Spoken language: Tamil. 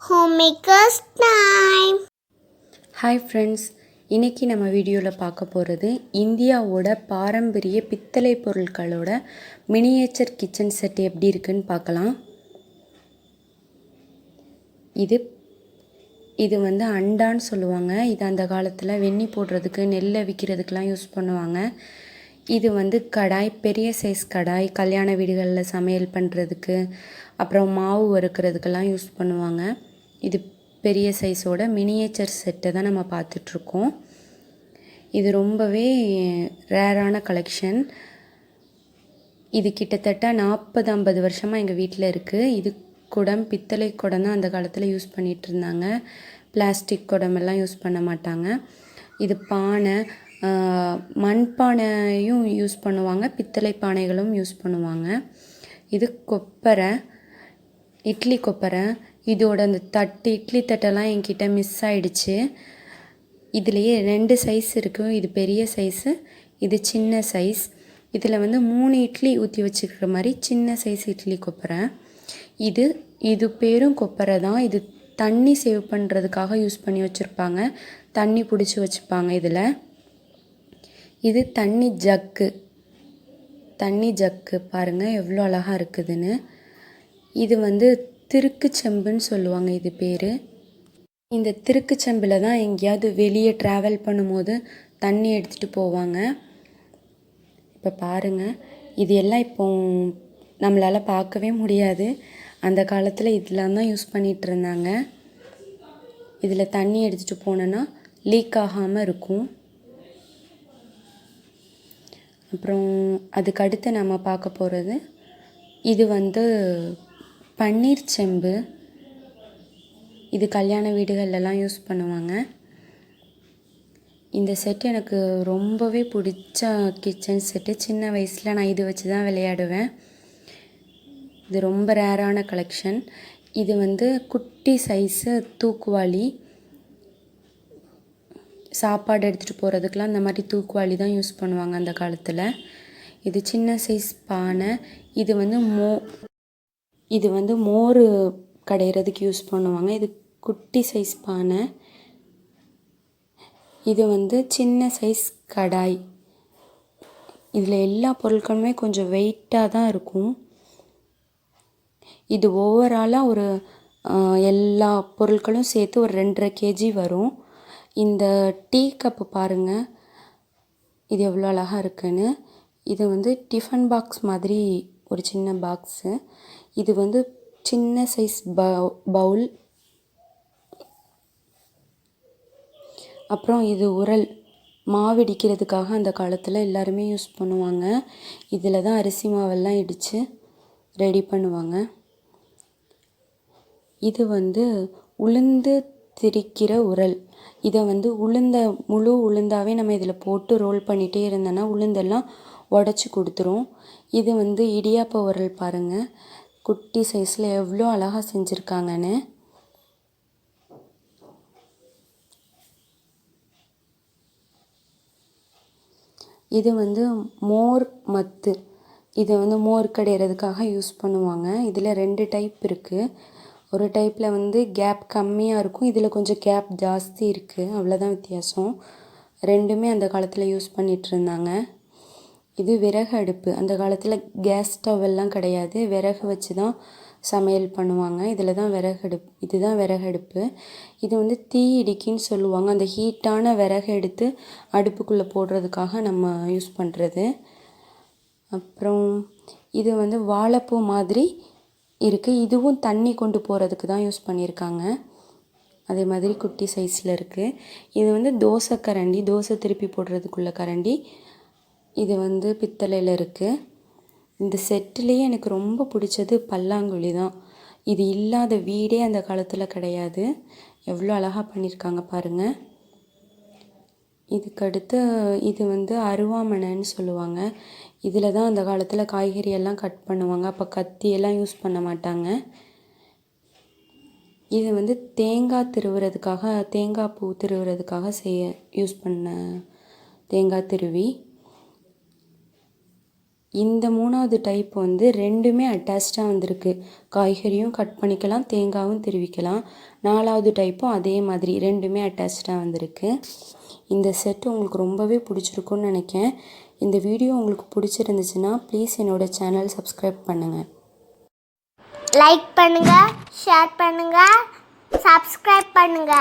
Homemakers time. ஹாய் ஃப்ரெண்ட்ஸ், இன்றைக்கி நம்ம வீடியோவில் பார்க்க போகிறது இந்தியாவோட பாரம்பரிய பித்தளை பொருட்களோட மினியேச்சர் கிச்சன் செட் எப்படி இருக்குன்னு பார்க்கலாம். இது வந்து அண்டான்னு சொல்லுவாங்க. இது அந்த காலத்தில் வெந்நி போடுறதுக்கு நெல்லை விற்கிறதுக்கெலாம் யூஸ் பண்ணுவாங்க. இது வந்து கடாய், பெரிய சைஸ் கடாய், கல்யாண வீடுகளில் சமையல் பண்ணுறதுக்கு, அப்புறம் மாவு வறுக்கிறதுக்கெல்லாம் யூஸ் பண்ணுவாங்க. இது பெரிய சைஸோட மினியேச்சர் செட்டை தான் நம்ம பார்த்துட்ருக்கோம். இது ரொம்பவே ரேரான கலெக்ஷன். இது கிட்டத்தட்ட 40-50 வருஷமாக எங்கள் வீட்டில் இருக்குது. இது குடம், பித்தளை குடம் தான் அந்த காலத்தில் யூஸ் பண்ணிகிட்டு இருந்தாங்க. பிளாஸ்டிக் குடமெல்லாம் யூஸ் பண்ண மாட்டாங்க. இது பானை, மண்பானையும் யூஸ் பண்ணுவாங்க, பித்தளை பானைகளும் யூஸ் பண்ணுவாங்க. இது கொப்பரை, இட்லி கொப்பரை. இதோட அந்த தட்டு, இட்லி தட்டெல்லாம் என்கிட்ட மிஸ் ஆகிடுச்சு. இதுலேயே 2 சைஸ் இருக்குது. இது பெரிய சைஸு, இது சின்ன சைஸ். இதில் வந்து 3 இட்லி ஊற்றி வச்சுக்கிற மாதிரி சின்ன சைஸ் இட்லி கொப்பரை. இது பேரும் கொப்பரை தான். இது தண்ணி சேவ் பண்ணுறதுக்காக யூஸ் பண்ணி வச்சுருப்பாங்க. தண்ணி பிடிச்சி வச்சுப்பாங்க இதில். இது தண்ணி ஜக்கு பாருங்கள் எவ்வளோ அழகாக இருக்குதுன்னு. இது வந்து திருக்கு செம்புன்னு சொல்லுவாங்க இது பேர். இந்த திருக்கு செம்பில் தான் எங்கேயாவது வெளியே ட்ராவல் பண்ணும்போது தண்ணி எடுத்துகிட்டு போவாங்க. இப்போ பாருங்கள், இது எல்லாம் இப்போ நம்மளால் பார்க்கவே முடியாது. அந்த காலத்தில் இதெல்லாம் தான் யூஸ் பண்ணிகிட்டு இருந்தாங்க. இதில் தண்ணி எடுத்துகிட்டு போனோன்னா லீக் ஆகாமல் இருக்கும். அப்புறம் அதுக்கடுத்து நம்ம பார்க்க போகிறது இது வந்து பன்னீர் செம்பு. இது கல்யாண வீடுகளெல்லாம் யூஸ் பண்ணுவாங்க. இந்த செட் எனக்கு ரொம்பவே பிடிச்ச கிச்சன் செட்டு. சின்ன வயசில் நான் இது வச்சு தான் விளையாடுவேன். இது ரொம்ப ரேரான கலெக்ஷன். இது வந்து குட்டி சைஸு தூக்குவாளி. சாப்பாடு எடுத்துகிட்டு போகிறதுக்கெலாம் இந்த மாதிரி தூக்குவாளி தான் யூஸ் பண்ணுவாங்க அந்த காலத்தில். இது சின்ன சைஸ் பானை. இது வந்து மோர் கடையிறதுக்கு யூஸ் பண்ணுவாங்க. இது குட்டி சைஸ் பானை. இது வந்து சின்ன சைஸ் கடாய். இதில் எல்லா பொருட்களுமே கொஞ்சம் வெயிட்டாக தான் இருக்கும். இது ஓவராலாக ஒரு எல்லா பொருட்களும் சேர்த்து ஒரு 2.5 kg வரும். இந்த டீ கப்பு பாருங்கள், இது எவ்வளோ அழகாக இருக்குன்னு. இது வந்து டிஃபன் பாக்ஸ் மாதிரி ஒரு சின்ன பாக்ஸு. இது வந்து சின்ன சைஸ் பவுல். அப்புறம் இது உரல், மாவிடிக்கிறதுக்காக அந்த காலத்தில் எல்லாருமே யூஸ் பண்ணுவாங்க. இதில் தான் அரிசி மாவெல்லாம் இடித்து ரெடி பண்ணுவாங்க. இது வந்து உளுந்து திரிக்கிற உரல். இதை வந்து முழு உளுந்தாவே நம்ம இதில் போட்டு ரோல் பண்ணிகிட்டே இருந்தோன்னா உளுந்தெல்லாம் உடச்சி கொடுத்துரும். இது வந்து இடியாப்ப உரல் பாருங்கள், குட்டி சைஸில் எவ்வளோ அழகாக செஞ்சுருக்காங்கன்னு. இது வந்து மோர் மத்து. இதை வந்து மோர் கடையிறதுக்காக யூஸ் பண்ணுவாங்க. இதில் 2 டைப் இருக்குது. ஒரு டைப்பில் வந்து கேப் கம்மியாக இருக்கும், இதில் கொஞ்சம் கேப் ஜாஸ்தி இருக்குது, அவ்வளோதான் வித்தியாசம். ரெண்டுமே அந்த காலத்தில் யூஸ் பண்ணிகிட்டு இருந்தாங்க. இது விறகு அடுப்பு. அந்த காலத்தில் கேஸ் ஸ்டவ் எல்லாம் கிடையாது, விறகு வச்சு தான் சமையல் பண்ணுவாங்க. இதுதான் விறகு அடுப்பு. இது வந்து தீ இடிக்கின்னு சொல்லுவாங்க. அந்த ஹீட்டான விறகு எடுத்து அடுப்புக்குள்ளே போடுறதுக்காக நம்ம யூஸ் பண்ணுறது. அப்புறம் இது வந்து வாழைப்பூ மாதிரி இருக்குது. இதுவும் தண்ணி கொண்டு போகிறதுக்கு தான் யூஸ் பண்ணியிருக்காங்க. அதே மாதிரி குட்டி சைஸில் இருக்குது. இது வந்து தோசை கரண்டி, தோசை திருப்பி போடுறதுக்குள்ள கரண்டி. இது வந்து பித்தளையில் இருக்குது. இந்த செட்டிலேயே எனக்கு ரொம்ப பிடிச்சது பல்லாங்குழி தான். இது இல்லாத வீடே அந்த காலத்தில் கிடையாது. எவ்வளோ அழகாக பண்ணியிருக்காங்க பாருங்கள். இதுக்கடுத்து இது வந்து அருவாமனைன்னு சொல்லுவாங்க. இதில் தான் அந்த காலத்தில் காய்கறி எல்லாம் கட் பண்ணுவாங்க. அப்போ கத்தியெல்லாம் யூஸ் பண்ண மாட்டாங்க. இது வந்து தேங்காய் திருவுறதுக்காக, தேங்காய் பூ திருவுறதுக்காக யூஸ் பண்ண தேங்காய் திருவி. இந்த 3வது டைப் வந்து ரெண்டுமே அட்டாச்சாக வந்திருக்கு. காய்கறியும் கட் பண்ணிக்கலாம், தேங்காயும் திருவிக்கலாம். 4வது டைப்பும் அதே மாதிரி ரெண்டுமே அட்டாச்சாக வந்திருக்கு. இந்த செட் உங்களுக்கு ரொம்பவே பிடிச்சிருக்குன்னு நினைக்கிறேன். இந்த வீடியோ உங்களுக்கு பிடிச்சிருந்துச்சுன்னா ப்ளீஸ் என்னோடய சேனல் சப்ஸ்கிரைப் பண்ணுங்கள். லைக் பண்ணுங்க, ஷேர் பண்ணுங்க, சப்ஸ்கிரைப் பண்ணுங்க.